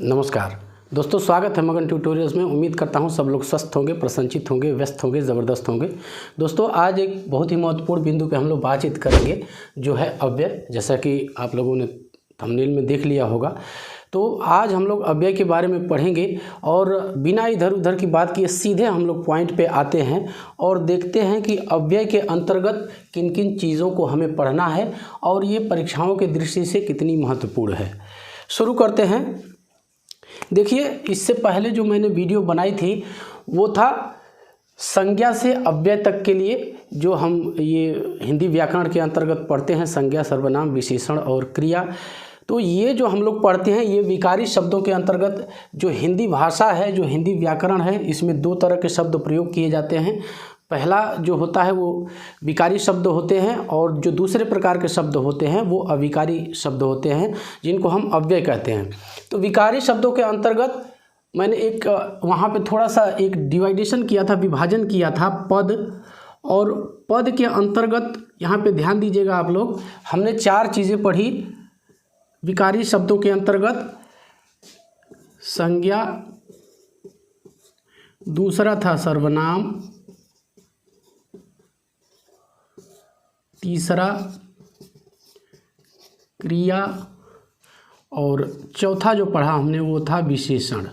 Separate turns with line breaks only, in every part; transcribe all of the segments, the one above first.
नमस्कार दोस्तों, स्वागत है मगन ट्यूटोरियल्स में। उम्मीद करता हूं सब लोग स्वस्थ होंगे, प्रसन्नचित होंगे, व्यस्त होंगे, ज़बरदस्त होंगे। दोस्तों, आज एक बहुत ही महत्वपूर्ण बिंदु पे हम लोग बातचीत करेंगे, जो है अव्यय। जैसा कि आप लोगों ने थंबनेल में देख लिया होगा, तो आज हम लोग अव्यय के बारे में पढ़ेंगे और बिना इधर उधर की बात किए सीधे हम लोग पॉइंट पे आते हैं और देखते हैं कि अव्यय के अंतर्गत किन किन चीज़ों को हमें पढ़ना है और ये परीक्षाओं के दृष्टि से कितनी महत्वपूर्ण है। शुरू करते हैं। देखिए, इससे पहले जो मैंने वीडियो बनाई थी वो था संज्ञा से अव्यय तक के लिए, जो हम ये हिंदी व्याकरण के अंतर्गत पढ़ते हैं, संज्ञा, सर्वनाम, विशेषण और क्रिया। तो ये जो हम लोग पढ़ते हैं, ये विकारी शब्दों के अंतर्गत जो हिंदी भाषा है, जो हिंदी व्याकरण है, इसमें दो तरह के शब्द प्रयोग किए जाते हैं। पहला जो होता है वो विकारी शब्द होते हैं और जो दूसरे प्रकार के शब्द होते हैं वो अविकारी शब्द होते हैं, जिनको हम अव्यय कहते हैं। तो विकारी शब्दों के अंतर्गत मैंने एक वहाँ पे थोड़ा सा एक डिवाइडेशन किया था, विभाजन किया था पद और पद के अंतर्गत। यहाँ पे ध्यान दीजिएगा आप लोग, हमने चार चीज़ें पढ़ी विकारी शब्दों के अंतर्गत। संज्ञा, दूसरा था सर्वनाम, तीसरा क्रिया और चौथा जो पढ़ा हमने वो था विशेषण।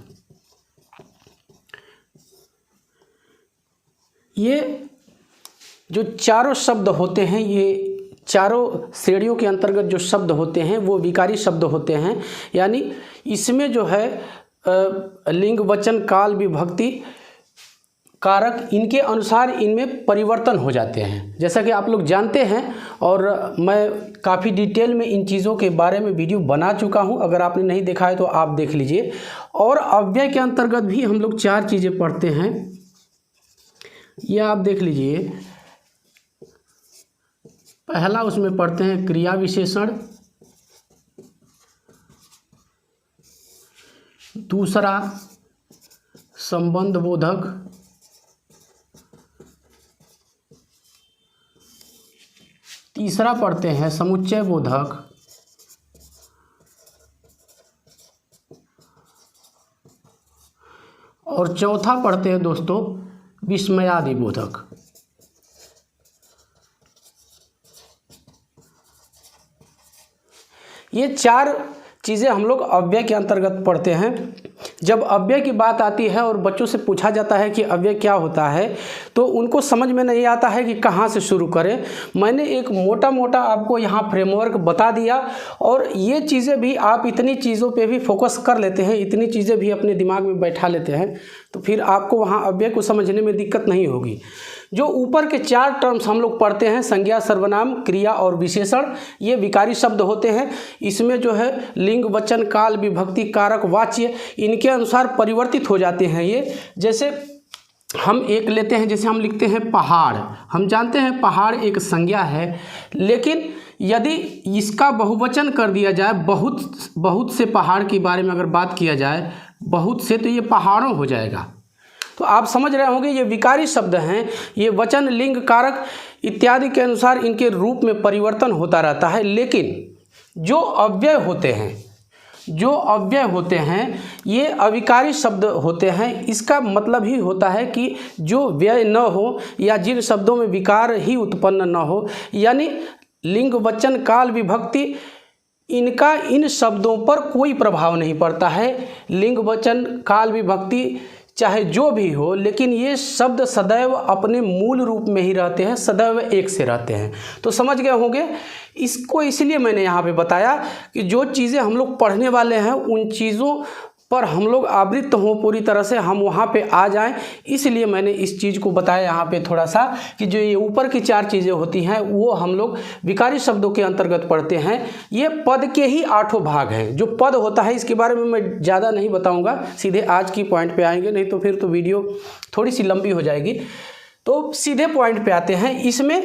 ये जो चारों शब्द होते हैं, ये चारों श्रेणियों के अंतर्गत जो शब्द होते हैं वो विकारी शब्द होते हैं। यानी इसमें जो है लिंग, वचन, काल, विभक्ति, कारक, इनके अनुसार इनमें परिवर्तन हो जाते हैं, जैसा कि आप लोग जानते हैं। और मैं काफ़ी डिटेल में इन चीज़ों के बारे में वीडियो बना चुका हूं। अगर आपने नहीं देखा है तो आप देख लीजिए। और अव्यय के अंतर्गत भी हम लोग चार चीज़ें पढ़ते हैं, ये आप देख लीजिए। पहला उसमें पढ़ते हैं क्रिया विशेषण, दूसरा संबंध बोधक, तीसरा पढ़ते हैं समुच्चय बोधक और चौथा पढ़ते हैं दोस्तों विस्मयादि बोधक। ये चार चीज़ें हम लोग अव्यय के अंतर्गत पढ़ते हैं। जब अव्यय की बात आती है और बच्चों से पूछा जाता है कि अव्यय क्या होता है, तो उनको समझ में नहीं आता है कि कहाँ से शुरू करें। मैंने एक मोटा मोटा आपको यहाँ फ्रेमवर्क बता दिया और ये चीज़ें भी आप इतनी चीज़ों पे भी फोकस कर लेते हैं, इतनी चीज़ें भी अपने दिमाग में बैठा लेते हैं, तो फिर आपको वहाँ अव्यय को समझने में दिक्कत नहीं होगी। जो ऊपर के चार टर्म्स हम लोग पढ़ते हैं, संज्ञा, सर्वनाम, क्रिया और विशेषण, ये विकारी शब्द होते हैं। इसमें जो है लिंग, वचन, काल, विभक्ति, कारक, वाच्य, इनके अनुसार परिवर्तित हो जाते हैं। ये जैसे हम एक लेते हैं, जैसे हम लिखते हैं पहाड़। हम जानते हैं पहाड़ एक संज्ञा है, लेकिन यदि इसका बहुवचन कर दिया जाए, बहुत से पहाड़ के बारे में अगर बात किया जाए, बहुत से, तो ये पहाड़ों हो जाएगा। तो आप समझ रहे होंगे ये विकारी शब्द हैं। ये वचन, लिंग, कारक इत्यादि के अनुसार इनके रूप में परिवर्तन होता रहता है। लेकिन जो अव्यय होते हैं ये अविकारी शब्द होते हैं। इसका मतलब ही होता है कि जो व्यय न हो या जिन शब्दों में विकार ही उत्पन्न न हो, यानी लिंग, वचन, काल, विभक्ति, इनका इन शब्दों पर कोई प्रभाव नहीं पड़ता है। लिंग, वचन, काल, विभक्ति चाहे जो भी हो, लेकिन ये शब्द सदैव अपने मूल रूप में ही रहते हैं, सदैव एक से रहते हैं। तो समझ गए होंगे इसको। इसलिए मैंने यहाँ पे बताया कि जो चीज़ें हम लोग पढ़ने वाले हैं उन चीज़ों पर हम लोग आवृत्त हों पूरी तरह से, हम वहाँ पे आ जाएं। इसलिए मैंने इस चीज़ को बताया यहाँ पे थोड़ा सा कि जो ये ऊपर की चार चीज़ें होती हैं वो हम लोग विकारी शब्दों के अंतर्गत पढ़ते हैं। ये पद के ही 8 भाग हैं। जो पद होता है इसके बारे में मैं ज़्यादा नहीं बताऊँगा, सीधे आज की पॉइंट पे आएंगे, नहीं तो फिर तो वीडियो थोड़ी सी लंबी हो जाएगी। तो सीधे पॉइंट पे आते हैं। इसमें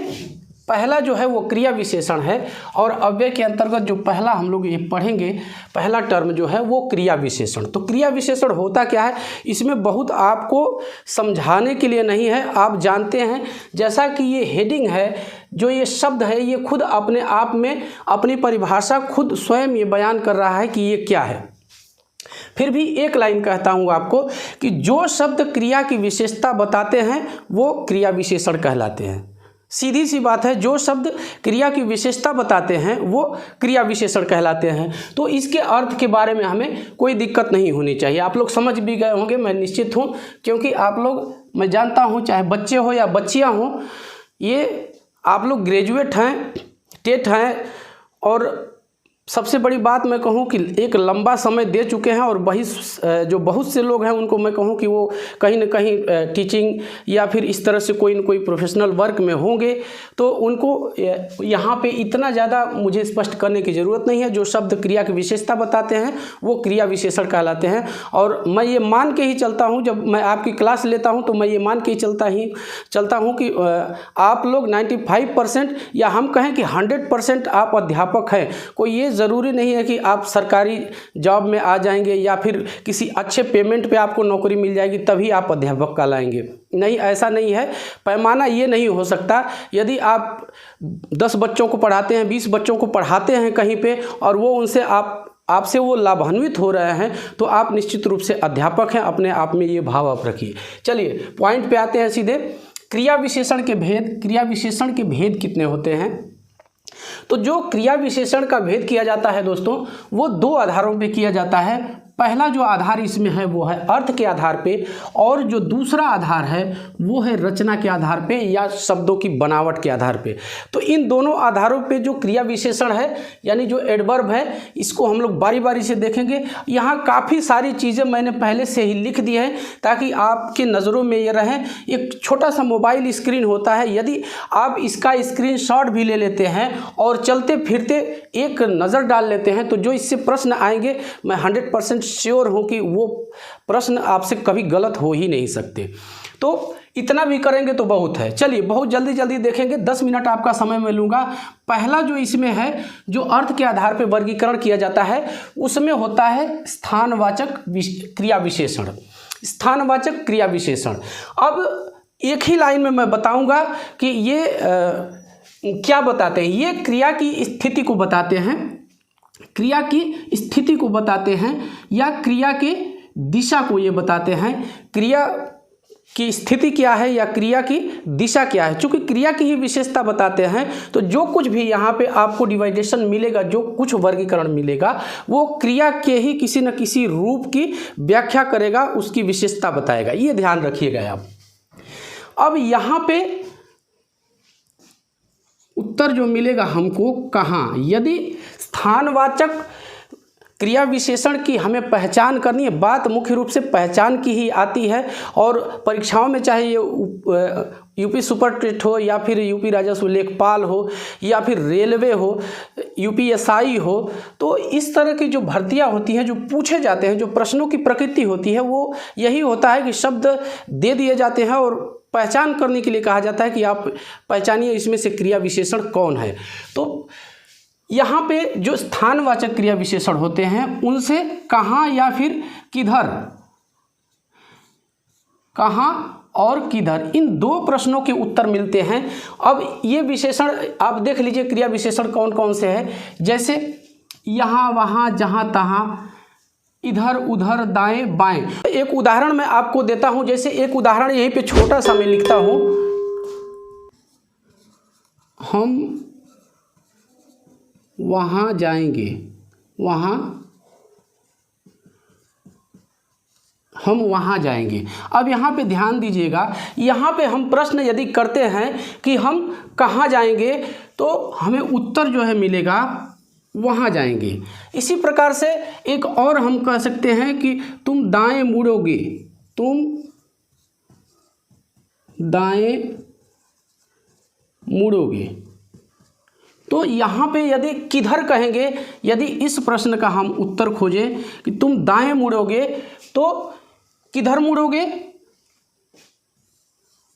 पहला जो है वो क्रिया विशेषण है और अव्यय के अंतर्गत जो पहला हम लोग ये पढ़ेंगे, पहला टर्म जो है वो क्रिया विशेषण। तो क्रिया विशेषण होता क्या है, इसमें बहुत आपको समझाने के लिए नहीं है, आप जानते हैं। जैसा कि ये हेडिंग है, जो ये शब्द है, ये खुद अपने आप में अपनी परिभाषा खुद स्वयं ये बयान कर रहा है कि ये क्या है। फिर भी एक लाइन कहता हूँ आपको कि जो शब्द क्रिया की विशेषता बताते हैं वो क्रिया विशेषण कहलाते हैं। सीधी सी बात है, जो शब्द क्रिया की विशेषता बताते हैं वो क्रिया विशेषण कहलाते हैं। तो इसके अर्थ के बारे में हमें कोई दिक्कत नहीं होनी चाहिए। आप लोग समझ भी गए होंगे, मैं निश्चित हूँ, क्योंकि आप लोग, मैं जानता हूँ, चाहे बच्चे हो या बच्चियाँ हों, ये आप लोग ग्रेजुएट हैं, टेट हैं, और सबसे बड़ी बात मैं कहूँ कि एक लंबा समय दे चुके हैं, और वही जो बहुत से लोग हैं उनको मैं कहूँ कि वो कहीं ना कहीं टीचिंग या फिर इस तरह से कोई न कोई प्रोफेशनल वर्क में होंगे, तो उनको यहाँ पे इतना ज़्यादा मुझे स्पष्ट करने की ज़रूरत नहीं है। जो शब्द क्रिया की विशेषता बताते हैं वो क्रिया विशेषण कहलाते हैं। और मैं ये मान के ही चलता हूँ, जब मैं आपकी क्लास लेता हूँ तो मैं ये मान के ही चलता हूँ कि आप लोग 95% या हम कहें कि 100% आप अध्यापक हैं। कोई ये ज़रूरी नहीं है कि आप सरकारी जॉब में आ जाएंगे या फिर किसी अच्छे पेमेंट पे आपको नौकरी मिल जाएगी तभी आप अध्यापक कहलाएंगे। नहीं, ऐसा नहीं है। पैमाना ये नहीं हो सकता। यदि आप 10 बच्चों को पढ़ाते हैं, 20 बच्चों को पढ़ाते हैं कहीं पे, और वो उनसे आपसे वो लाभान्वित हो रहे हैं, तो आप निश्चित रूप से अध्यापक हैं। अपने आप में ये भाव आप रखिए। चलिए पॉइंट पे आते हैं सीधे। क्रिया विशेषण के भेद। क्रिया विशेषण के भेद कितने होते हैं? तो जो क्रिया विशेषण का भेद किया जाता है दोस्तों, वो 2 आधारों पे किया जाता है। पहला जो आधार इसमें है वो है अर्थ के आधार पे, और जो दूसरा आधार है वो है रचना के आधार पे या शब्दों की बनावट के आधार पे। तो इन दोनों आधारों पे जो क्रिया विशेषण है, यानी जो एडवर्ब है, इसको हम लोग बारी बारी से देखेंगे। यहाँ काफ़ी सारी चीज़ें मैंने पहले से ही लिख दी हैं ताकि आपके नज़रों में ये रहे। एक छोटा सा मोबाइल स्क्रीन होता है, यदि आप इसका स्क्रीनशॉट भी ले लेते हैं और चलते फिरते एक नज़र डाल लेते हैं, तो जो इससे प्रश्न आएंगे, मैं 100% श्योर हूँ कि वो प्रश्न आपसे कभी गलत हो ही नहीं सकते। तो इतना भी करेंगे तो बहुत है। चलिए बहुत जल्दी देखेंगे, 10 मिनट आपका समय मैं लूँगा। पहला जो इसमें है, जो अर्थ के आधार पर वर्गीकरण किया जाता है, उसमें होता है स्थानवाचक क्रिया विशेषण। स्थानवाचक क्रिया विशेषण। अब एक ही लाइन में मैं बताऊँगा कि ये क्या बताते हैं। ये क्रिया की स्थिति को बताते हैं, क्रिया की स्थिति को बताते हैं, या क्रिया के दिशा को ये बताते हैं। क्रिया की स्थिति क्या है या क्रिया की दिशा क्या है। चूँकि क्रिया की ही विशेषता बताते हैं, तो जो कुछ भी यहाँ पे आपको डिवाइडेशन मिलेगा, जो कुछ वर्गीकरण मिलेगा, वो क्रिया के ही किसी न किसी रूप की व्याख्या करेगा, उसकी विशेषता बताएगा। ये ध्यान रखिएगा आप। अब यहाँ पे उत्तर जो मिलेगा हमको कहाँ, यदि स्थानवाचक क्रिया विशेषण की हमें पहचान करनी है, बात मुख्य रूप से पहचान की ही आती है। और परीक्षाओं में चाहे ये यूपी सुपर टेट हो, या फिर यूपी राजस्व लेखपाल हो, या फिर रेलवे हो, यूपीएसआई हो, तो इस तरह की जो भर्तियां होती हैं, जो पूछे जाते हैं, जो प्रश्नों की प्रकृति होती है, वो यही होता है कि शब्द दे दिए जाते हैं और पहचान करने के लिए कहा जाता है कि आप पहचानिए इसमें से क्रिया विशेषण कौन है। तो यहाँ पे जो स्थानवाचक क्रिया विशेषण होते हैं, उनसे कहाँ या फिर किधर, कहाँ और किधर, इन 2 प्रश्नों के उत्तर मिलते हैं। अब ये विशेषण आप देख लीजिए, क्रिया विशेषण कौन कौन से हैं। जैसे यहाँ, वहाँ, जहाँ, तहाँ, इधर, उधर, दाएं, बाएं। एक उदाहरण मैं आपको देता हूँ। जैसे एक उदाहरण यहीं पे छोटा सा मैं लिखता हूँ, हम वहाँ जाएंगे, वहाँ, हम वहाँ जाएंगे। अब यहाँ पे ध्यान दीजिएगा, यहाँ पे हम प्रश्न यदि करते हैं कि हम कहाँ जाएंगे, तो हमें उत्तर जो है मिलेगा वहाँ जाएंगे। इसी प्रकार से एक और हम कह सकते हैं कि तुम दाएं मुड़ोगे, तुम दाएं मुड़ोगे। तो यहाँ पे यदि किधर कहेंगे, यदि इस प्रश्न का हम उत्तर खोजें कि तुम दाएं मुड़ोगे, तो किधर मुड़ोगे,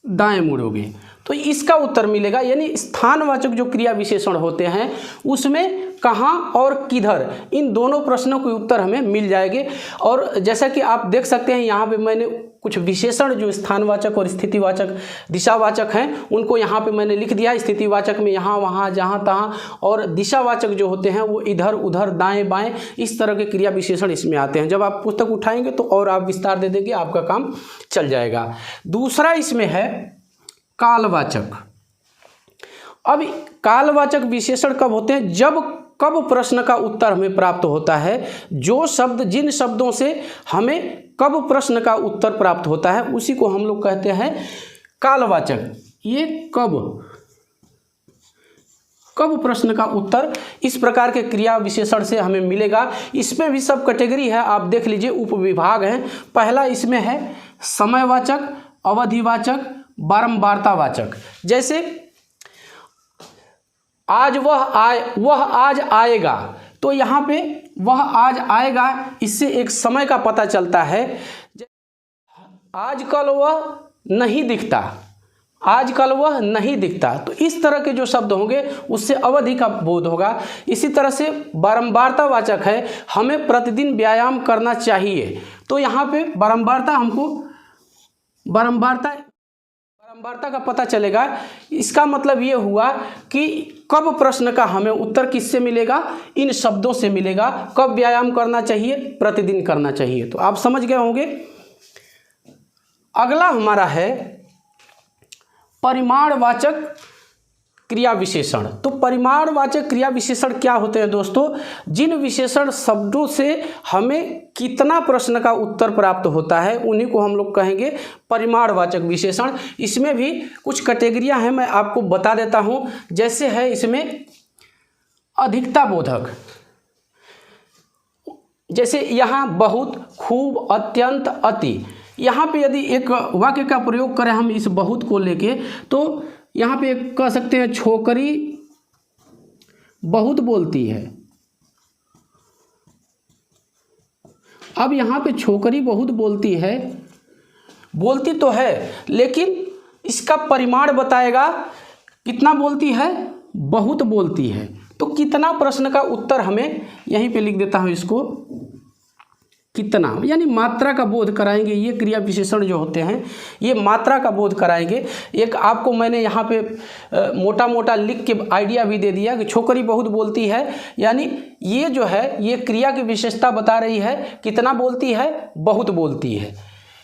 दाएं मुड़ोगे। तो इसका उत्तर मिलेगा। यानी स्थानवाचक जो क्रिया विशेषण होते हैं उसमें कहाँ और किधर, इन दोनों प्रश्नों के उत्तर हमें मिल जाएंगे। और जैसा कि आप देख सकते हैं यहाँ पे मैंने कुछ विशेषण जो स्थानवाचक और स्थितिवाचक दिशावाचक हैं उनको यहाँ पे मैंने लिख दिया। स्थितिवाचक में यहाँ वहाँ जहाँ तहाँ, और दिशावाचक जो होते हैं वो इधर उधर दाएं बाएं, इस तरह के क्रिया विशेषण इसमें आते हैं। जब आप पुस्तक उठाएंगे तो और आप विस्तार दे देंगे, आपका काम चल जाएगा। दूसरा इसमें है कालवाचक। अब कालवाचक विशेषण कब होते हैं? कब प्रश्न का उत्तर हमें प्राप्त होता है, जो शब्द जिन शब्दों से हमें कब प्रश्न का उत्तर प्राप्त होता है उसी को हम लोग कहते हैं कालवाचक। ये कब प्रश्न का उत्तर इस प्रकार के क्रिया विशेषण से हमें मिलेगा। इसमें भी सब कैटेगरी है, आप देख लीजिए, उपविभाग हैं। पहला इसमें है समयवाचक, अवधिवाचक, बारंबारतावाचक। जैसे वह आज आएगा, तो यहाँ पे वह आज आएगा, इससे एक समय का पता चलता है। आजकल वह नहीं दिखता, आजकल वह नहीं दिखता, तो इस तरह के जो शब्द होंगे उससे अवधि का बोध होगा। इसी तरह से बारंबारतावाचक है, हमें प्रतिदिन व्यायाम करना चाहिए, तो यहाँ पे बारंबारता का पता चलेगा। इसका मतलब ये हुआ कि कब प्रश्न का हमें उत्तर किससे मिलेगा, इन शब्दों से मिलेगा। कब व्यायाम करना चाहिए, प्रतिदिन करना चाहिए। तो आप समझ गए होंगे। अगला हमारा है परिमाणवाचक क्रिया विशेषण। तो परिमाणवाचक क्रिया विशेषण क्या होते हैं दोस्तों? जिन विशेषण शब्दों से हमें कितना प्रश्न का उत्तर प्राप्त होता है उन्हीं को हम लोग कहेंगे परिमाणवाचक विशेषण। इसमें भी कुछ कैटेगरियां हैं, मैं आपको बता देता हूं। जैसे है इसमें अधिकता बोधक, जैसे यहाँ बहुत, खूब, अत्यंत, अति। यहाँ पे यदि एक वाक्य का प्रयोग करें हम इस बहुत को लेके, तो यहाँ पे कह सकते हैं छोकरी बहुत बोलती है। अब यहाँ पे छोकरी बहुत बोलती है, बोलती तो है लेकिन इसका परिमाण बताएगा कितना बोलती है, बहुत बोलती है। तो कितना प्रश्न का उत्तर हमें यहीं पे लिख देता हूँ इसको, कितना, यानी मात्रा का बोध कराएंगे। ये क्रिया विशेषण जो होते हैं ये मात्रा का बोध कराएंगे। एक आपको मैंने यहाँ पे मोटा मोटा लिख के आइडिया भी दे दिया कि छोकरी बहुत बोलती है, यानी ये जो है ये क्रिया की विशेषता बता रही है, कितना बोलती है, बहुत बोलती है।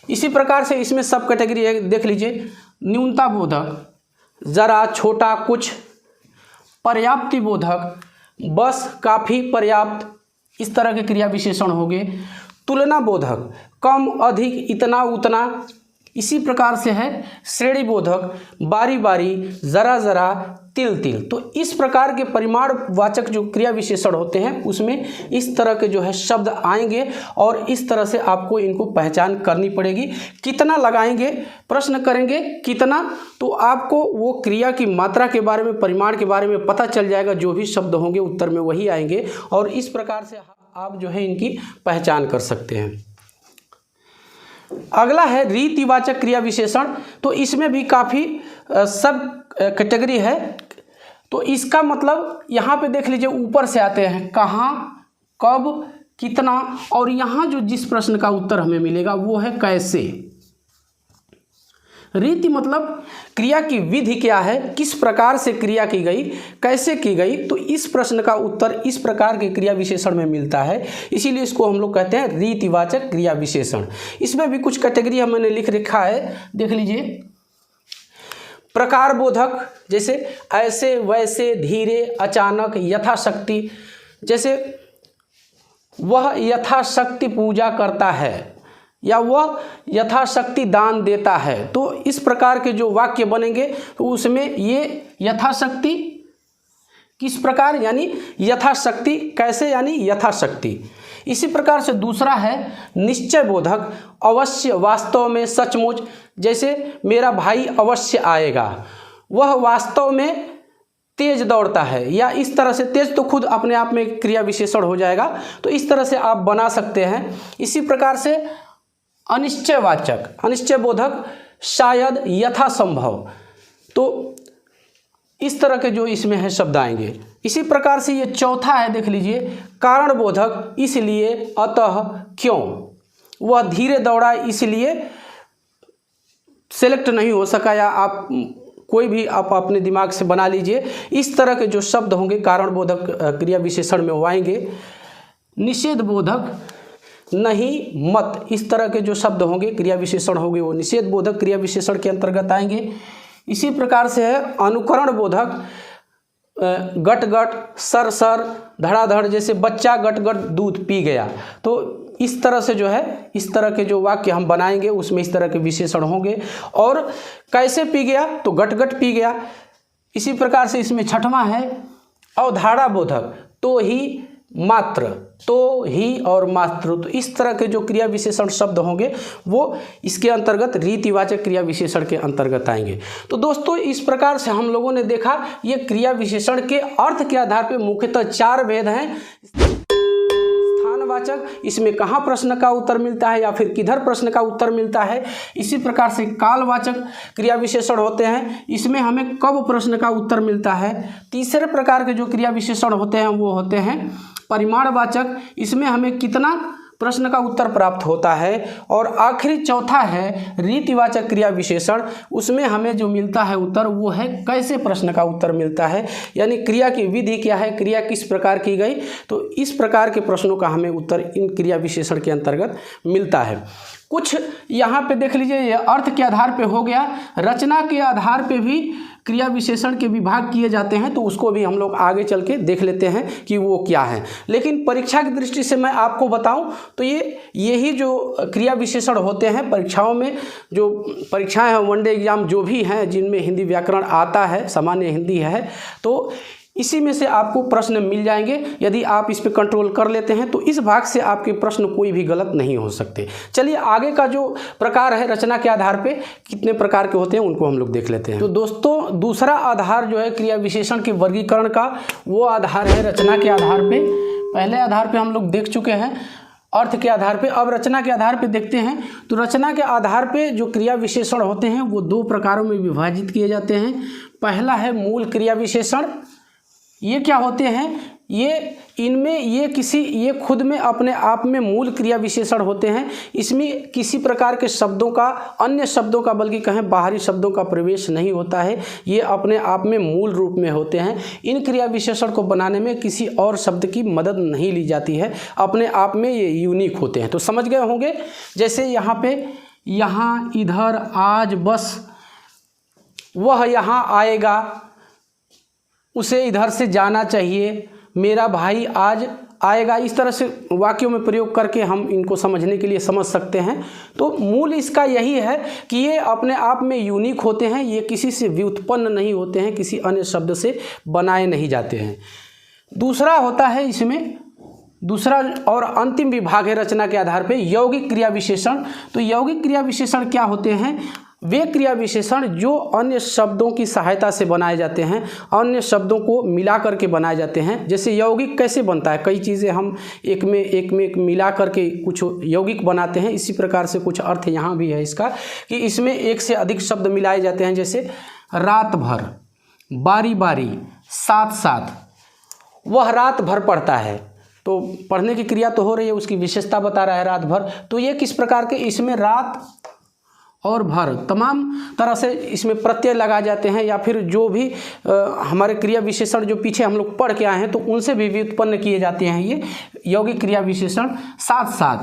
इसी प्रकार से इसमें सब कैटेगरी देख लीजिए। न्यूनता बोधक, ज़रा, छोटा, कुछ, पर्याप्ति बोधक, बस, काफ़ी, पर्याप्त, इस तरह के क्रिया विशेषण हो गए। तुलना बोधक, कम, अधिक, इतना, उतना। इसी प्रकार से है श्रेणी बोधक, बारी बारी, ज़रा ज़रा, तिल तिल। तो इस प्रकार के परिमाणवाचक जो क्रिया विशेषण होते हैं उसमें इस तरह के जो है शब्द आएंगे और इस तरह से आपको इनको पहचान करनी पड़ेगी। कितना लगाएंगे, प्रश्न करेंगे कितना, तो आपको वो क्रिया की मात्रा के बारे में, परिमाण के बारे में पता चल जाएगा। जो भी शब्द होंगे उत्तर में वही आएंगे और इस प्रकार से आप जो है इनकी पहचान कर सकते हैं। अगला है रीतिवाचक क्रिया विशेषण। तो इसमें भी काफ़ी सब कैटेगरी है। तो इसका मतलब यहाँ पे देख लीजिए, ऊपर से आते हैं कहाँ, कब, कितना, और यहाँ जो जिस प्रश्न का उत्तर हमें मिलेगा वो है कैसे। रीति मतलब क्रिया की विधि क्या है, किस प्रकार से क्रिया की गई, कैसे की गई। तो इस प्रश्न का उत्तर इस प्रकार के क्रिया विशेषण में मिलता है, इसीलिए इसको हम लोग कहते हैं रीतिवाचक क्रिया विशेषण। इसमें भी कुछ कैटेगरी मैंने लिख रखा है, देख लीजिए। प्रकार बोधक, जैसे ऐसे, वैसे, धीरे, अचानक, यथाशक्ति। जैसे वह यथाशक्ति पूजा करता है या वह यथाशक्ति दान देता है। तो इस प्रकार के जो वाक्य बनेंगे तो उसमें ये यथाशक्ति किस प्रकार, यानी यथाशक्ति, कैसे, यानी यथाशक्ति। इसी प्रकार से दूसरा है निश्चय बोधक, अवश्य, वास्तव में, सचमुच। जैसे मेरा भाई अवश्य आएगा, वह वास्तव में तेज दौड़ता है, या इस तरह से। तेज तो खुद अपने आप में क्रिया विशेषण हो जाएगा, तो इस तरह से आप बना सकते हैं। इसी प्रकार से अनिश्चयवाचक, अनिश्चय बोधक, शायद, यथासंभव। तो इस तरह के जो इसमें है शब्द आएंगे। इसी प्रकार से ये चौथा है, देख लीजिए, कारणबोधक इसलिए, अतः, क्यों। वह धीरे दौड़ा इसलिए सेलेक्ट नहीं हो सका, या आप कोई भी आप अपने दिमाग से बना लीजिए। इस तरह के जो शब्द होंगे कारणबोधक क्रिया विशेषण में वो आएंगे। निषेध बोधक, नहीं, मत, इस तरह के जो शब्द होंगे क्रिया विशेषण होंगे वो निषेध बोधक क्रिया विशेषण के अंतर्गत आएंगे। इसी प्रकार से है अनुकरण बोधक, गट गट, सर सर, धड़ाधड़, जैसे बच्चा गट गट दूध पी गया। तो इस तरह से जो है, इस तरह के जो वाक्य हम बनाएंगे उसमें इस तरह के विशेषण होंगे। और कैसे पी गया, तो गट गट पी गया। इसी प्रकार से इसमें छठवां है अवधारणा बोधक, तो ही, मात्र, तो ही और मात्र। तो इस तरह के जो क्रिया विशेषण शब्द होंगे वो इसके अंतर्गत रीतिवाचक क्रिया विशेषण के अंतर्गत आएंगे। तो दोस्तों इस प्रकार से हम लोगों ने देखा ये क्रिया विशेषण के अर्थ के आधार पर मुख्यतः 4 भेद हैं। स्थानवाचक, इसमें कहाँ प्रश्न का उत्तर मिलता है या फिर किधर प्रश्न का उत्तर मिलता है। इसी प्रकार से कालवाचक क्रिया विशेषण होते हैं, इसमें हमें कब प्रश्न का उत्तर मिलता है। तीसरे प्रकार के जो क्रिया विशेषण होते हैं वो होते हैं परिमाणवाचक, इसमें हमें कितना प्रश्न का उत्तर प्राप्त होता है। और आखिरी चौथा है रीतिवाचक क्रिया विशेषण, उसमें हमें जो मिलता है उत्तर वो है कैसे प्रश्न का उत्तर मिलता है, यानी क्रिया की विधि क्या है, क्रिया किस प्रकार की गई। तो इस प्रकार के प्रश्नों का हमें उत्तर इन क्रिया विशेषण के अंतर्गत मिलता है। कुछ यहाँ पे देख लीजिए, ये अर्थ के आधार पे हो गया, रचना के आधार पे भी क्रिया विशेषण के विभाग किए जाते हैं, तो उसको भी हम लोग आगे चल के देख लेते हैं कि वो क्या है। लेकिन परीक्षा की दृष्टि से मैं आपको बताऊं तो यही जो क्रिया विशेषण होते हैं परीक्षाओं में, जो परीक्षाएं हैं वनडे एग्जाम जो भी हैं जिनमें हिंदी व्याकरण आता है, सामान्य हिंदी है, तो इसी में से आपको प्रश्न मिल जाएंगे। यदि आप इस पे कंट्रोल कर लेते हैं तो इस भाग से आपके प्रश्न कोई भी गलत नहीं हो सकते। चलिए आगे का जो प्रकार है रचना के आधार पे कितने प्रकार के होते हैं उनको हम लोग देख लेते हैं। तो दोस्तों दूसरा आधार जो है क्रिया विशेषण के वर्गीकरण का, वो आधार है रचना के आधार पे। पहले आधार पे हम लोग देख चुके हैं अर्थ के आधार पे, अब रचना के आधार पे देखते हैं। तो रचना के आधार पे जो क्रिया विशेषण होते हैं वो 2 प्रकारों में विभाजित किए जाते हैं। पहला है मूल क्रिया विशेषण। ये क्या होते हैं, ये खुद में अपने आप में मूल क्रिया विशेषण होते हैं। इसमें किसी प्रकार के शब्दों का, अन्य शब्दों का, बल्कि कहें बाहरी शब्दों का प्रवेश नहीं होता है। ये अपने आप में मूल रूप में होते हैं। इन क्रिया विशेषण को बनाने में किसी और शब्द की मदद नहीं ली जाती है, अपने आप में ये यूनिक होते हैं। तो समझ गए होंगे, जैसे यहाँ पे, यहाँ, इधर, आज, बस, वह यहाँ आएगा, उसे इधर से जाना चाहिए, मेरा भाई आज आएगा। इस तरह से वाक्यों में प्रयोग करके हम इनको समझने के लिए समझ सकते हैं। तो मूल इसका यही है कि ये अपने आप में यूनिक होते हैं, ये किसी से व्युत्पन्न नहीं होते हैं, किसी अन्य शब्द से बनाए नहीं जाते हैं। दूसरा होता है इसमें, दूसरा और अंतिम विभाग है रचना के आधार पे यौगिक क्रिया विशेषण। तो यौगिक क्रिया विशेषण क्या होते हैं, वे क्रिया विशेषण जो अन्य शब्दों की सहायता से बनाए जाते हैं, अन्य शब्दों को मिला करके बनाए जाते हैं। जैसे यौगिक कैसे बनता है, कई चीज़ें हम एक में मिला करके कुछ यौगिक बनाते हैं। इसी प्रकार से कुछ अर्थ यहाँ भी है इसका कि इसमें एक से अधिक शब्द मिलाए जाते हैं। जैसे रात भर, बारी बारी, साथ साथ, वह रात भर पढ़ता है, तो पढ़ने की क्रिया तो हो रही है, उसकी विशेषता बता रहा है रात भर। तो ये किस प्रकार के, इसमें रात और भर तमाम तरह से इसमें प्रत्यय लगा जाते हैं, या फिर जो भी हमारे क्रिया विशेषण जो पीछे हम लोग पढ़ के आए हैं तो उनसे भी व्युत्पन्न किए जाते हैं ये यौगिक क्रिया विशेषण। साथ साथ,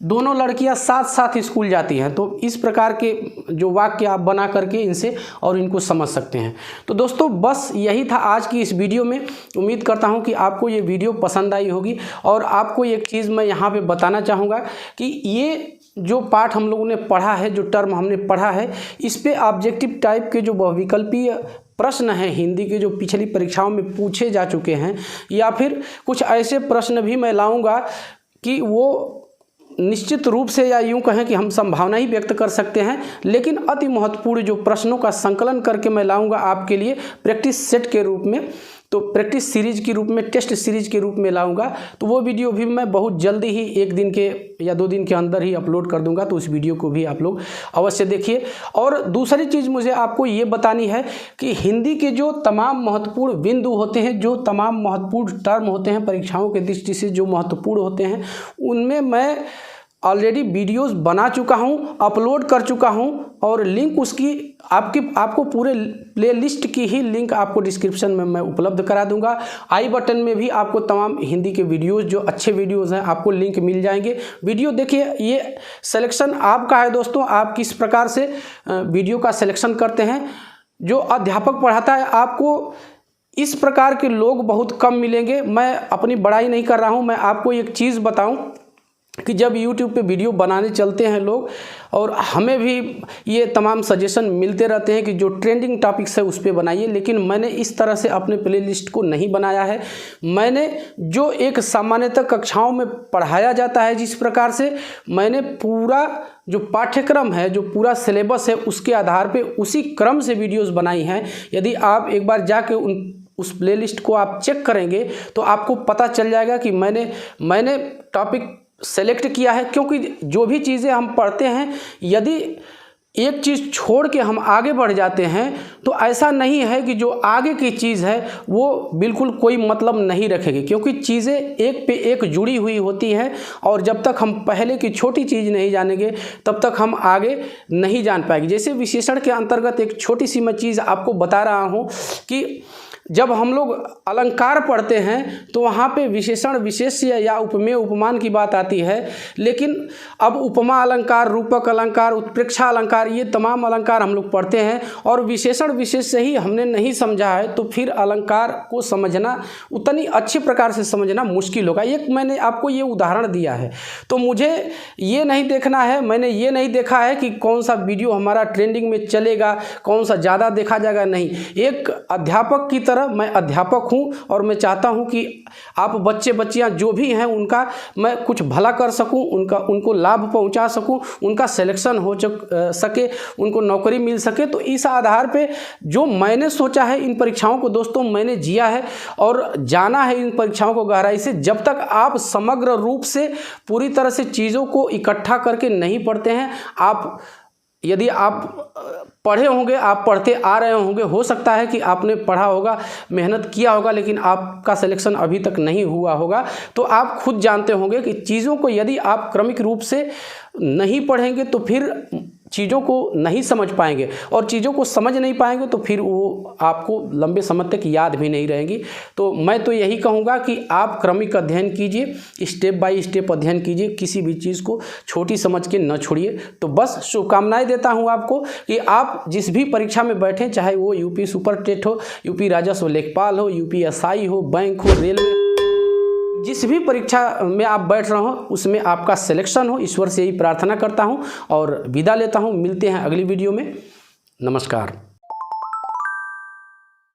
दोनों लड़कियां साथ साथ स्कूल जाती हैं। तो इस प्रकार के जो वाक्य आप बना करके इनसे और इनको समझ सकते हैं। तो दोस्तों बस यही था आज की इस वीडियो में। उम्मीद करता हूं कि आपको ये वीडियो पसंद आई होगी। और आपको एक चीज़ मैं यहाँ पे बताना चाहूँगा कि ये जो पाठ हम लोगों ने पढ़ा है, जो टर्म हमने पढ़ा है, इस पे ऑब्जेक्टिव टाइप के जो बहुविकल्पीय प्रश्न हैं हिंदी के, जो पिछली परीक्षाओं में पूछे जा चुके हैं, या फिर कुछ ऐसे प्रश्न भी मैं लाऊंगा कि वो निश्चित रूप से, या यूं कहें कि हम संभावना ही व्यक्त कर सकते हैं, लेकिन अति महत्वपूर्ण जो प्रश्नों का संकलन करके मैं लाऊंगा आपके लिए प्रैक्टिस सेट के रूप में, तो प्रैक्टिस सीरीज के रूप में, टेस्ट सीरीज के रूप में लाऊंगा। तो वो वीडियो भी मैं बहुत जल्दी ही 1 दिन के या 2 दिन के अंदर ही अपलोड कर दूंगा, तो उस वीडियो को भी आप लोग अवश्य देखिए। और दूसरी चीज़ मुझे आपको ये बतानी है कि हिंदी के जो तमाम महत्वपूर्ण बिंदु होते हैं, जो तमाम महत्वपूर्ण टर्म होते हैं, परीक्षाओं के दृष्टि से जो महत्वपूर्ण होते हैं, उनमें मैं ऑलरेडी वीडियोस बना चुका हूं, अपलोड कर चुका हूं, और लिंक उसकी आपको पूरे प्लेलिस्ट की ही लिंक आपको डिस्क्रिप्शन में मैं उपलब्ध करा दूंगा। आई बटन में भी आपको तमाम हिंदी के वीडियोस, जो अच्छे वीडियोस हैं, आपको लिंक मिल जाएंगे। वीडियो देखिए, ये सिलेक्शन आपका है दोस्तों, आप किस प्रकार से वीडियो का सिलेक्शन करते हैं। जो अध्यापक पढ़ाता है, आपको इस प्रकार के लोग बहुत कम मिलेंगे। मैं अपनी बड़ाई नहीं कर रहा हूँ, मैं आपको एक चीज़ बताऊँ कि जब YouTube पे वीडियो बनाने चलते हैं लोग, और हमें भी ये तमाम सजेशन मिलते रहते हैं कि जो ट्रेंडिंग टॉपिक्स है उस पे बनाइए, लेकिन मैंने इस तरह से अपने प्लेलिस्ट को नहीं बनाया है। मैंने जो एक सामान्यतः कक्षाओं में पढ़ाया जाता है, जिस प्रकार से मैंने पूरा जो पाठ्यक्रम है, जो पूरा सिलेबस है, उसके आधार पे उसी क्रम से वीडियोस बनाई हैं। यदि आप एक बार जाके उस प्लेलिस्ट को आप चेक करेंगे तो आपको पता चल जाएगा कि मैंने टॉपिक सेलेक्ट किया है। क्योंकि जो भी चीज़ें हम पढ़ते हैं, यदि एक चीज़ छोड़ के हम आगे बढ़ जाते हैं तो ऐसा नहीं है कि जो आगे की चीज़ है वो बिल्कुल कोई मतलब नहीं रखेगी, क्योंकि चीज़ें एक पे एक जुड़ी हुई होती हैं। और जब तक हम पहले की छोटी चीज़ नहीं जानेंगे तब तक हम आगे नहीं जान पाएंगे। जैसे विशेषण के अंतर्गत एक छोटी सी मैं चीज़ आपको बता रहा हूँ कि जब हम लोग अलंकार पढ़ते हैं तो वहाँ पे विशेषण, विशेष्य या उपमेय, उपमान की बात आती है। लेकिन अब उपमा अलंकार, रूपक अलंकार, उत्प्रेक्षा अलंकार, ये तमाम अलंकार हम लोग पढ़ते हैं, और विशेषण विशेष्य ही हमने नहीं समझा है तो फिर अलंकार को समझना, उतनी अच्छी प्रकार से समझना मुश्किल होगा। एक मैंने आपको ये उदाहरण दिया है, तो मुझे ये नहीं देखना है, मैंने ये नहीं देखा है कि कौन सा वीडियो हमारा ट्रेंडिंग में चलेगा, कौन सा ज़्यादा देखा जाएगा, नहीं। एक अध्यापक की मैं अध्यापक हूं और मैं चाहता हूं कि आप बच्चे बच्चियां जो भी हैं उनका मैं कुछ भला कर सकूं, उनको लाभ पहुंचा सकूं, उनका सिलेक्शन हो सके, उनको नौकरी मिल सके। तो इस आधार पे जो मैंने सोचा है, इन परीक्षाओं को दोस्तों मैंने जिया है और जाना है इन परीक्षाओं को गहराई से। जब तक आप समग्र रूप से पूरी तरह से चीज़ों को इकट्ठा करके नहीं पढ़ते हैं, यदि आप पढ़े होंगे, आप पढ़ते आ रहे होंगे, हो सकता है कि आपने पढ़ा होगा, मेहनत किया होगा, लेकिन आपका सिलेक्शन अभी तक नहीं हुआ होगा, तो आप खुद जानते होंगे कि चीज़ों को यदि आप क्रमिक रूप से नहीं पढ़ेंगे तो फिर चीज़ों को नहीं समझ पाएंगे, और चीज़ों को समझ नहीं पाएंगे तो फिर वो आपको लंबे समय तक याद भी नहीं रहेंगी। तो मैं तो यही कहूँगा कि आप क्रमिक अध्ययन कीजिए, स्टेप बाय स्टेप अध्ययन कीजिए, किसी भी चीज़ को छोटी समझ के न छोड़िए। तो बस शुभकामनाएं देता हूँ आपको कि आप जिस भी परीक्षा में बैठें, चाहे वो यूपी सुपर टेट हो, यूपी राजस्व लेखपाल हो, यूपी एसआई हो, बैंक हो, रेलवे, जिस भी परीक्षा में आप बैठ रहे हो उसमें आपका सिलेक्शन हो। ईश्वर से यही प्रार्थना करता हूं और विदा लेता हूं। मिलते हैं अगली वीडियो में। नमस्कार।